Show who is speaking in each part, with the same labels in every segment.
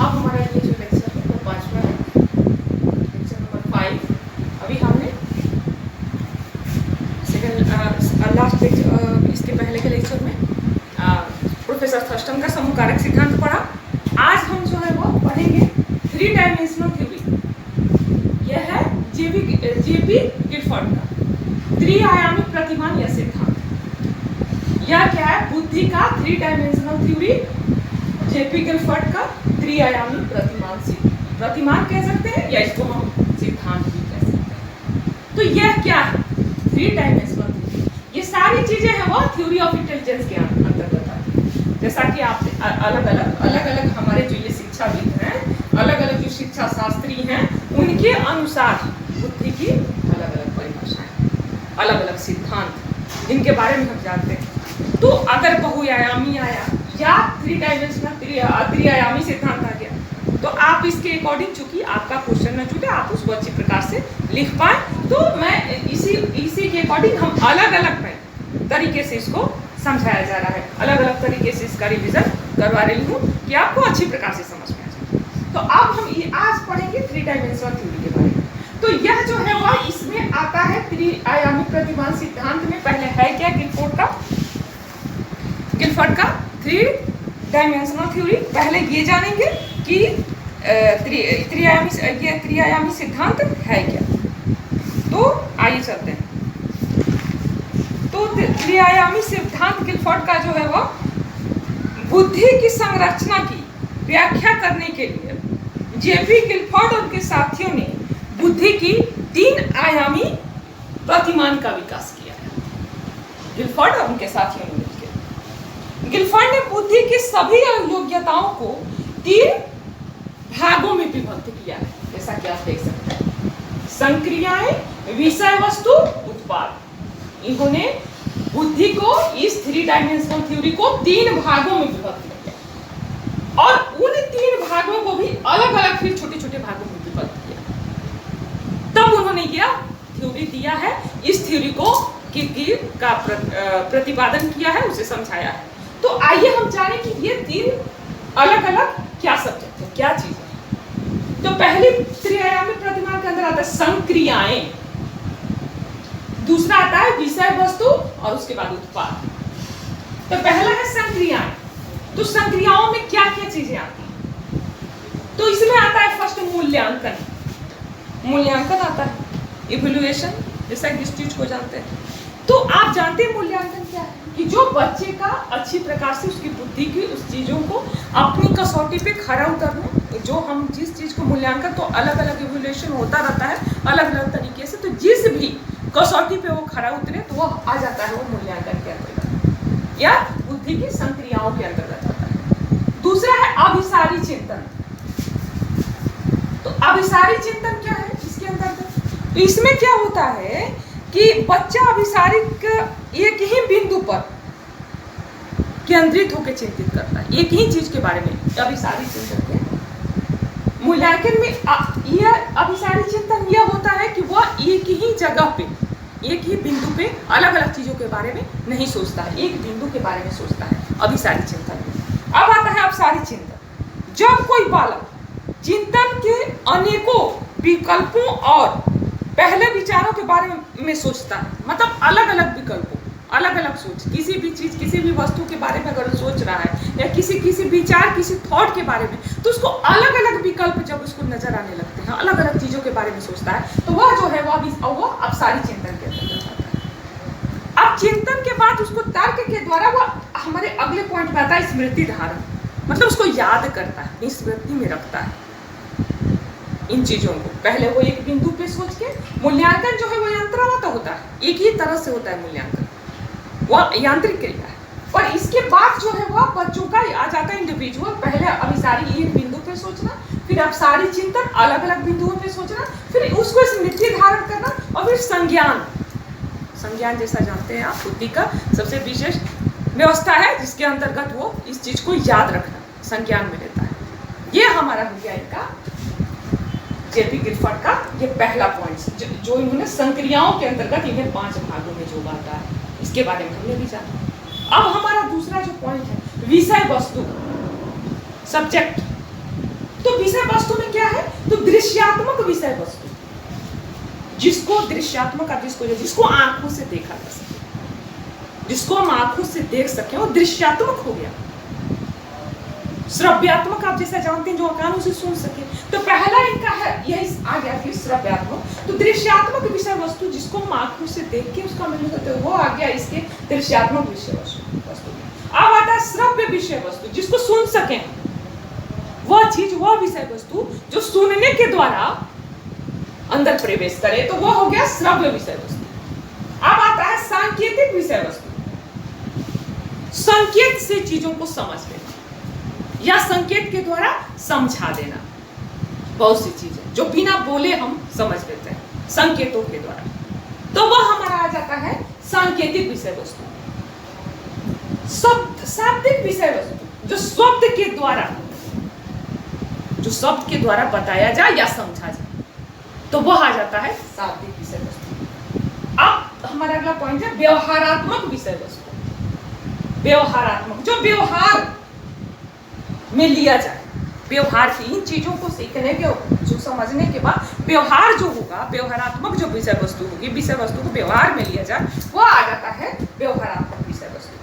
Speaker 1: अब हमारा ये जो लेक्चर है वो 5वां है, लेक्चर नंबर 5। अभी हमने लास्ट लेक्चर, इसके पहले के लेक्चर में प्रोफेसर थर्स्टन का समूह कारक सिद्धांत पढ़ा। आज हम जो है वो पढ़ेंगे 3 डायमेंशनल थ्योरी। यह है जेपी गिलफर्ड का त्रिआयामी प्रतिमान या सिद्धांत। यह क्या है? बुद्धि का 3 डायमेंशनल थ्योरी, जेपी गिलफर्ड का त्रिआयामी प्रतिमान कह सकते हैं, या इसको हम सिद्धांत भी कह सकते हैं। तो यह क्या है? 3 डायमेंशनल थ्योरी। ये सारी चीजें हैं वो थ्योरी ऑफ इंटेलिजेंस के अंतर्गत आती है। जैसा कि आप अलग अलग हमारे जो ये शिक्षाविद हैं, अलग अलग जो शिक्षा शास्त्री हैं, उनके अनुसार बुद्धि की अलग अलग परिभाषाएं, अलग अलग सिद्धांत, जिनके बारे में हम जानते हैं। तो अगर बहुआयामी आया या 3 डायमेंशनल त्रिआयामी सिद्धांत आ गया, तो आप इसके अकॉर्डिंग, चूंकि आपका क्वेश्चन न छूटे, आप उसको अच्छी प्रकार से लिख पाए। तो मैं इसी के अकॉर्डिंग हम अलग अलग तरीके से इसको समझाया जा रहा है, अलग अलग तरीके से इसका रिवीजन करवा रही हूँ कि आपको अच्छी प्रकार से समझ में आ जाए। तो अब हम आज पढ़ेंगे 3 डायमेंशनल थ्योरी के बारे में। तो यह जो है वह इसमें आता है त्रिआयामी प्रतिमान सिद्धांत में। पहले है क्या? गिलफर्ड का 3 डायमेंशनल थ्योरी। पहले ये जानेंगे कि त्रिआयामी सिद्धांत है क्या। तो आइए चलते हैं। तो त्रिआयामी सिद्धांत गिलफर्ड का जो है वह बुद्धि की संरचना की व्याख्या करने के लिए जेपी गिलफर्ड और उनके साथियों ने बुद्धि की 3 आयामी प्रतिमान का विकास किया है। गिलफर्ड और उनके साथियों ने मिलकर गिलफर्ड ने बुद्धि की सभी योग्यताओं को 3 भागों में विभक्त किया है। जैसा कि आप देख सकते हैं, संक्रियाएं, विषय वस्तु, उत्पाद। इन्होंने बुद्धि को, इस 3 डायमेंशनल थ्योरी को 3 भागों में विभक्त किया, और उन 3 भागों को भी अलग अलग फिर छोटे छोटे भागों में विभक्त किया। तब उन्होंने यह थ्योरी दिया है, इस थ्योरी को का प्रतिपादन किया है, उसे समझाया है। तो आइए हम जाने कि ये 3 अलग अलग क्या सब्जेक्ट है, क्या चीज है। तो पहली त्रिआयामी प्रतिमान के अंदर आता है संक्रियाएं, दूसरा आता है विषय वस्तु, और उसके बाद उत्पाद। तो पहला है संक्रियाएं। तो संक्रियाओं में क्या क्या चीजें आती हैं? तो इसमें आता है फर्स्ट मूल्यांकन। मूल्यांकन आता है, इवैल्यूएशन, जैसा कि इस चीज को जानते हैं। तो आप जानते हैं मूल्यांकन क्या है? कि जो बच्चे का अच्छी प्रकार से उसकी बुद्धि की उस चीजों को अपनी कसौटी पे खरा उतरने, जो हम जिस चीज को मूल्यांकन, तो अलग अलग इवैल्यूएशन होता रहता है अलग अलग तरीके से। तो जिस भी कसौटी पे वो खरा उतरे तो वो आ जाता है, वो मूल्यांकन के अंतर्गत या बुद्धि की संक्रियाओं के अंतर्गत आता है। दूसरा है अभिसारी चिंतन। तो अभिसारी चिंतन क्या है इसके अंतर्गत? तो इसमें क्या होता है कि बच्चा अभिसारिक एक ही बिंदु पर केंद्रित होकर चिंतित करता है, एक ही चीज के बारे में। अभिसारी चिंतन के मूल्यांकन में यह अभिसारी चिंतन यह होता है कि वह एक ही जगह पे, एक ही बिंदु पे अलग अलग चीजों के बारे में नहीं सोचता है, एक बिंदु के बारे में सोचता है अभिसारी चिंतन में। अब आता है अपसारी चिंतन। जब कोई बालक चिंतन के अनेकों विकल्पों और पहले विचारों के बारे में सोचता है, मतलब अलग अलग विकल्पों, अलग अलग सोच, किसी भी चीज, किसी भी वस्तु के बारे में अगर सोच रहा है, या किसी विचार, किसी थॉट के बारे में, तो उसको अलग अलग विकल्प जब उसको नजर आने लगते हैं, अलग अलग चीजों के बारे में सोचता है, तो वह जो है वो अपसारी चिंतन के अंतर्गत आता है। अब चिंतन के बाद उसको तर्क के द्वारा वह हमारे अगले पॉइंट में आता है स्मृति धारण, मतलब उसको याद करता है, स्मृति में रखता है इन चीजों को। पहले वो एक बिंदु पे सोच के, मूल्यांकन जो है वो यंत्रवत होता है, एक ही तरह से होता है मूल्यांकन, वह यांत्रिक क्रिया है। और इसके बाद जो है वह बच्चों का आ जाता है इंडिविजुअल। पहले अभिसारी एक बिंदु पे सोचना, फिर अपसारी चिंतन अलग अलग बिंदुओं पे सोचना, फिर उसको स्मृति धारण करना, और फिर संज्ञान जैसा जानते हैं आप, बुद्धि का सबसे विशेष व्यवस्था है जिसके अंतर्गत वो इस चीज को याद रखना, संज्ञान में लेता है। ये हमारा हो गया इनका जेपी गिलफर्ड का ये पहला पॉइंट, जो इन्होंने संक्रियाओं के अंतर्गत इन्हें 5 भागों में जो बांटा है, इसके बारे में हमने भी जाना। अब हमारा दूसरा जो पॉइंट है विषय वस्तु, सब्जेक्ट। तो विषय वस्तु में क्या है, तो दृश्यात्मक विषय वस्तु, जिसको दृश्यात्मक, जिसको आंखों से देखा जा सके, जिसको हम आंखों से देख सके, वो दृश्यात्मक हो गया। श्रव्यात्मक आप जैसा जानते हैं, जो कानों से सुन सके, तो पहला इनका है यही आ गया फिर श्रव्यात्मक। तो दृश्यात्मक विषय वस्तु जिसको हम आंखों से देख के उसका मिलने होता है, वो आ गया इसके दृश्यात्मक विषय वस्तु में। अब आता है श्रव्य विषय वस्तु, जिसको सुन सके, वह चीज, वह विषय वस्तु जो सुनने के द्वारा अंदर प्रवेश करे, तो वह हो गया श्रव्य विषय वस्तु। अब आता है सांकेतिक विषय वस्तु, संकेत से चीजों को समझ लेना या संकेत के द्वारा समझा देना। बहुत सी चीजें जो बिना बोले हम समझ लेते हैं संकेतों के द्वारा, तो वह हमारा आ जाता है सांकेतिक विषय वस्तु। शाब्दिक विषय वस्तु जो शब्द के द्वारा बताया जाए या समझा जाए, तो वह आ जाता है शाब्दिक विषय वस्तु। अब हमारा अगला पॉइंट है व्यवहारात्मक विषय वस्तु। व्यवहारात्मक, जो व्यवहार में लिया जाए, व्यवहार की इन चीजों को सीखने के, जो समझने के बाद व्यवहार जो होगा, व्यवहारात्मक जो विषय वस्तु होगी, विषय वस्तु को व्यवहार में लिया जाए, वो आ जाता है व्यवहारात्मक विषय वस्तु।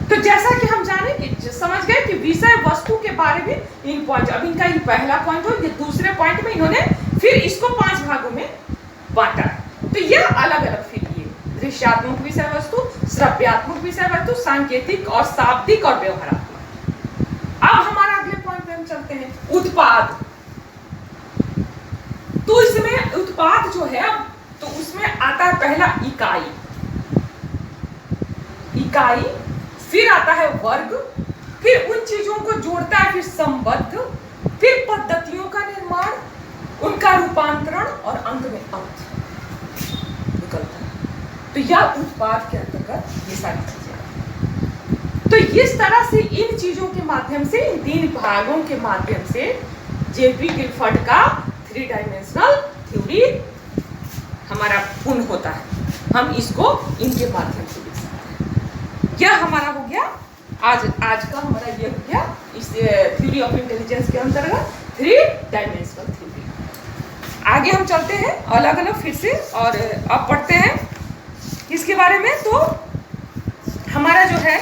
Speaker 1: तो जैसा कि हम जाने कि समझ गए कि विषय वस्तु के बारे में इन पॉइंट, अब इनका ये पहला पॉइंट हो, ये दूसरे पॉइंट में इन्होंने फिर इसको 5 भागों में बांटा। तो यह अलग अलग फिर ये दृश्यात्मक विषय वस्तु, श्रव्यात्मक विषय वस्तु, सांकेतिक और शाब्दिक और व्यवहारात्मक। अब हमारा अगले पॉइंट पे हम चलते हैं, उत्पाद। तो इसमें उत्पाद जो है, तो उसमें आता है पहला इकाई, फिर आता है वर्ग, फिर उन चीजों को जोड़ता है, फिर संबद्ध, फिर पद्धतियों का निर्माण, उनका रूपांतरण और अंत में अर्थ निकलता है। तो यह उत्पाद के अंतर्गत ये सारी चीजें। तो इस तरह से इन चीजों के माध्यम से, इन 3 भागों के माध्यम से जेपी गिलफर्ड का 3 डायमेंशनल थ्योरी हमारा पूर्ण होता है। हम इसको इनके माध्यम से लिख सकते हैं। यह हमारा हो गया आज का हमारा ये हो गया इस थ्योरी ऑफ इंटेलिजेंस के अंतर्गत 3 डायमेंशनल थ्योरी। आगे हम चलते हैं अलग अलग फिर से, और अब पढ़ते हैं इसके बारे में। तो हमारा जो है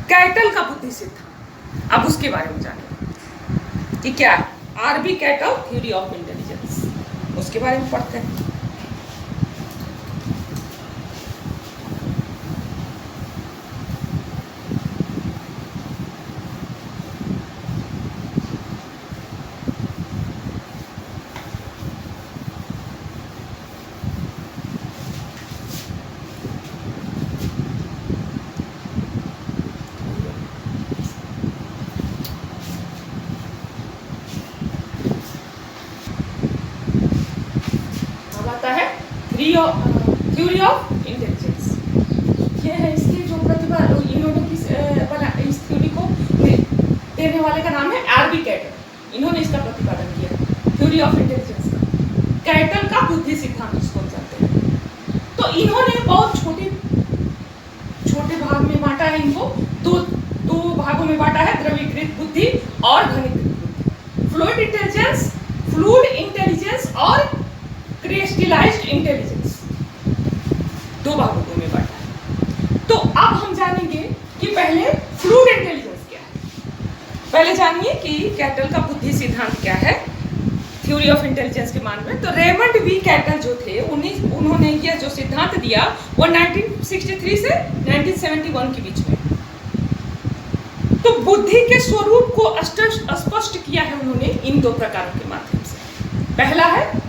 Speaker 1: कैटल का बुद्धि सिद्धांत, अब उसके बारे में जानेंगे कि क्या है R B Cattell theory of intelligence, उसके बारे में पढ़ते हैं। थ्योरी ऑफ इंटेलिजेंस, ये है इसकी जो प्रतिभा, इन्होंने इस थ्योरी को देने वाले का नाम है आरबी कैटल। इन्होंने इसका प्रतिपादन किया थ्योरी ऑफ इंटेलिजेंस का, कैटल का बुद्धि सिद्धांत जिसको जानते हैं। तो इन्होंने बहुत छोटे भाग में बांटा है इनको, दो भागों में बांटा है, द्रवीकृत बुद्धि और घनीकृत बुद्धि, फ्लूइड इंटेलिजेंस और क्रिस्टलाइज्ड इंटेलिजेंस, 2 भागों में बांटा है। तो अब हम जानेंगे कि पहले फ्लूइड इंटेलिजेंस क्या है। पहले जानिए कि कैटल का बुद्धि सिद्धांत क्या है थ्योरी ऑफ इंटेलिजेंस के मान में। तो रेमंड वी कैटल जो थे, उन्होंने यह जो सिद्धांत दिया वो 1963 से 1971 के बीच में। तो बुद्धि के स्वरूप को स्पष्ट किया है उन्होंने इन 2 प्रकारों के माध्यम से। पहला है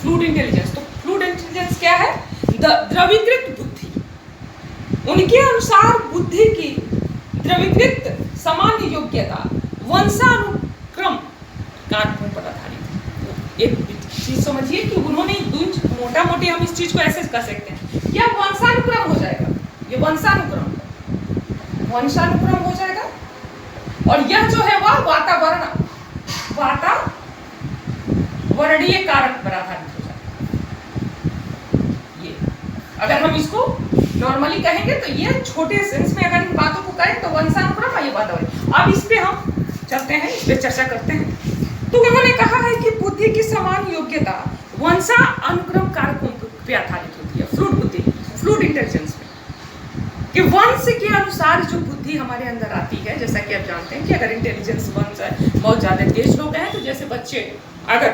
Speaker 1: फ्लूइड इंटेलिजेंस। तो फ्लूइड इंटेलिजेंस क्या है? द्रवीकृत बुद्धि। उनके अनुसार बुद्धि की द्रवीकृत सामान्य योग्यता वंशानुक्रम कार्यों पर आधारित। एक चीज समझिए कि उन्होंने मोटा मोटी हम इस चीज को ऐसे कर सकते हैं, यह वंशानुक्रम हो जाएगा, ये वंशानुक्रम हो जाएगा। और यह जो है वह वातावरणीय कारक पर आधारित हो जाएगा। ये अगर हम इसको नॉर्मली कहेंगे तो ये छोटे सेंस में अगर इन बातों को करें तो वंशानुक्रम और ये वातावरण। अब इस पे हम चलते हैं, इस पर चर्चा करते हैं। तो उन्होंने कहा है कि बुद्धि की समान योग्यता वंशानुक्रम कारकों पे आधारित होती है। फ्लूइड बुद्धि, फ्लूइड इंटेलिजेंस में कि वंश के अनुसार जो बुद्धि हमारे अंदर आती है, जैसा कि आप जानते हैं कि अगर इंटेलिजेंस वंश है, बहुत ज़्यादा तेज लोग हैं तो जैसे बच्चे अगर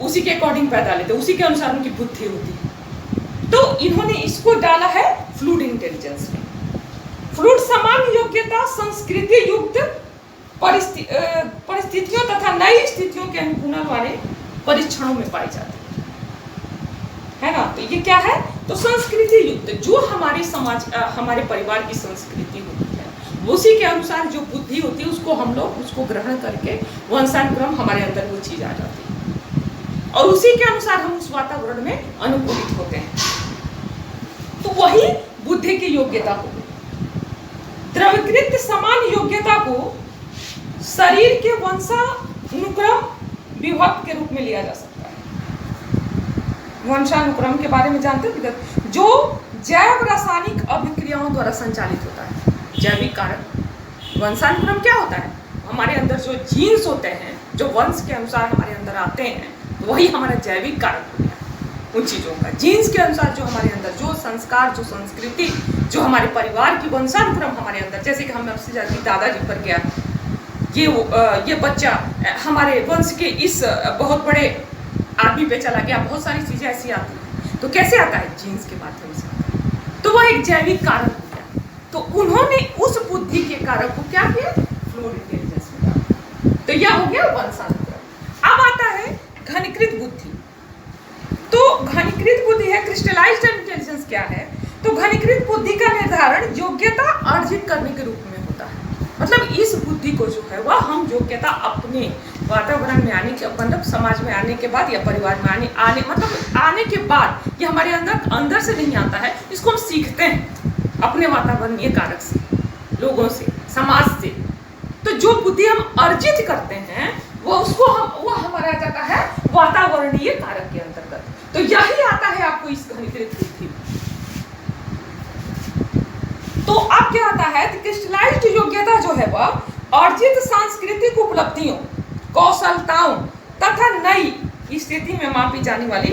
Speaker 1: उसी के अकॉर्डिंग पैदा लेते, उसी के अनुसार उनकी बुद्धि होती है। तो इन्होंने इसको डाला है फ्लूइड इंटेलिजेंस में। फ्लूइड समान योग्यता संस्कृति युक्त परिस्थितियों तथा नई स्थितियों के अनुकूलन वाले परीक्षणों में पाई जाती है ना। तो ये क्या है, तो संस्कृति युक्त, जो हमारे समाज हमारे परिवार की संस्कृति होती है उसी के अनुसार जो बुद्धि होती है उसको हम लोग उसको ग्रहण करके वंशानुक्रम हमारे अंदर वो चीज आ जाती है और उसी के अनुसार हम उस वातावरण में अनुकूलित होते हैं। तो वही बुद्धि की योग्यता हो गई। द्रवीकृत समान योग्यता को शरीर के वंशानुक्रम विभक्त के रूप में लिया जा सकता है। वंशानुक्रम के बारे में जानते हैं, जो जैव रासायनिक अभिक्रियाओं द्वारा संचालित होता है। जैविक कारक वंशानुक्रम क्या होता है, हमारे अंदर जो जीन्स होते हैं जो वंश के अनुसार हमारे अंदर आते हैं, तो वही हमारा जैविक कारक हो गया। उन चीज़ों का जीन्स के अनुसार जो हमारे अंदर जो संस्कार, जो संस्कृति, जो हमारे परिवार की वंशानुक्रम हमारे अंदर, जैसे कि हम आपसे जाती दादाजी पर गया, ये बच्चा हमारे वंश के इस बहुत बड़े आदमी पे चला गया, बहुत सारी चीज़ें ऐसी आती हैं। तो कैसे आता है, जीन्स के माध्यम से। तो वह एक जैविक कारक हो गया। तो उन्होंने उस बुद्धि के कारक को क्या किया, फ्लूइड इंटेलिजेंस में डाला। तो यह हो गया वंशानुक्रम। अब आता है घनीकृत बुद्धि। तो घनीकृत बुद्धि है, क्रिस्टलाइज्ड इंटेलिजेंस क्या है, तो घनीकृत बुद्धि का निर्धारण योग्यता अर्जित करने के रूप में होता है। मतलब इस बुद्धि को जो है वह हम योग्यता अपने वातावरण में आने के, मतलब समाज में आने के बाद या परिवार में आने के बाद, ये हमारे अंदर से नहीं आता है, इसको हम सीखते हैं अपने वातावरणीय कारक से, लोगों से, समाज से। तो जो बुद्धि हम अर्जित करते हैं वो हमारा आ जाता है वातावरणीय कारक के अंतर्गत। तो यही आता है आपको इस घनीकृत बुद्धि। तो अब क्या आता है, क्रिस्टलाइज्ड योग्यता जो है वह अर्जित सांस्कृतिक उपलब्धियों, कौशलताओं तथा नई स्थिति में मापी जाने वाली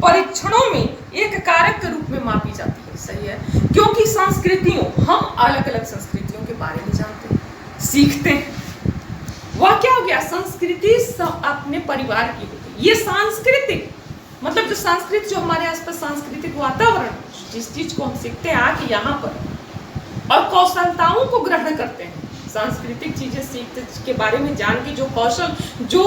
Speaker 1: परीक्षणों में एक कारक के रूप में मापी जाती है। सही है, क्योंकि संस्कृतियों, हम अलग अलग संस्कृतियों के बारे में जानते हैं, सीखते हैं। वह क्या हो गया, संस्कृति अपने परिवार की होती है। ये सांस्कृतिक मतलब जो संस्कृति, जो हमारे आसपास सांस्कृतिक वातावरण, जिस चीज को हम सीखते हैं आके यहाँ पर, और कौशलताओं को ग्रहण करते हैं, सांस्कृतिक चीजें सीखते के बारे में जान के जो कौशल, जो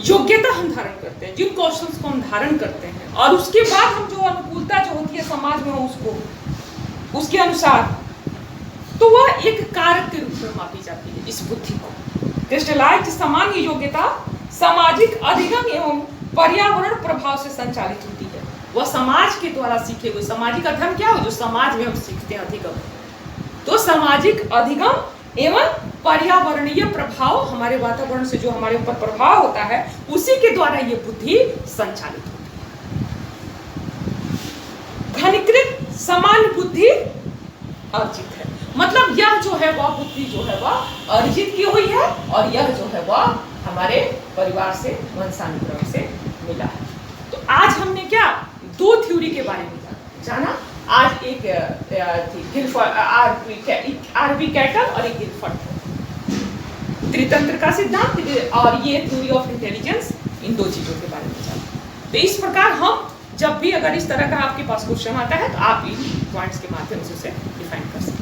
Speaker 1: योग्यता हम धारण करते हैं, जिन कौशल को हम धारण करते हैं, और उसके बाद हम जो अनुकूलता जो होती है समाज में उसको उसके अनुसार, तो वह एक कारक के रूप में मापी जाती है इस बुद्धि को। क्रिस्टलाइज्ड सामान्य योग्यता सामाजिक अधिगम एवं पर्यावरण प्रभाव से संचालित होती है। वह समाज के द्वारा सीखे हुए, सामाजिक अध्ययन क्या हो, जो समाज में हम सीखते हैं अधिगम, तो सामाजिक अधिगम एवं पर्यावरणीय प्रभाव, हमारे वातावरण से जो हमारे ऊपर प्रभाव होता है उसी के द्वारा ये बुद्धि संचालित होती है। घनीकृत समान बुद्धि अर्जित है, मतलब यह जो है वह बुद्धि जो है वह अर्जित की हुई है, और यह जो है वह हमारे परिवार से, वंशानुक्रम से मिला है। तो आज हमने क्या, दो थ्योरी के बारे में जाना। आज एक आरवी कैटल और एक गिलफर्ड, त्रितंत्र का सिद्धांत और ये थ्योरी ऑफ इंटेलिजेंस, इन दो चीजों के बारे में जाना। तो इस प्रकार हम जब भी अगर इस तरह का आपके पास क्वेश्चन आता है तो आप इन पॉइंट्स के माध्यम से उसे डिफाइन कर सकते हैं।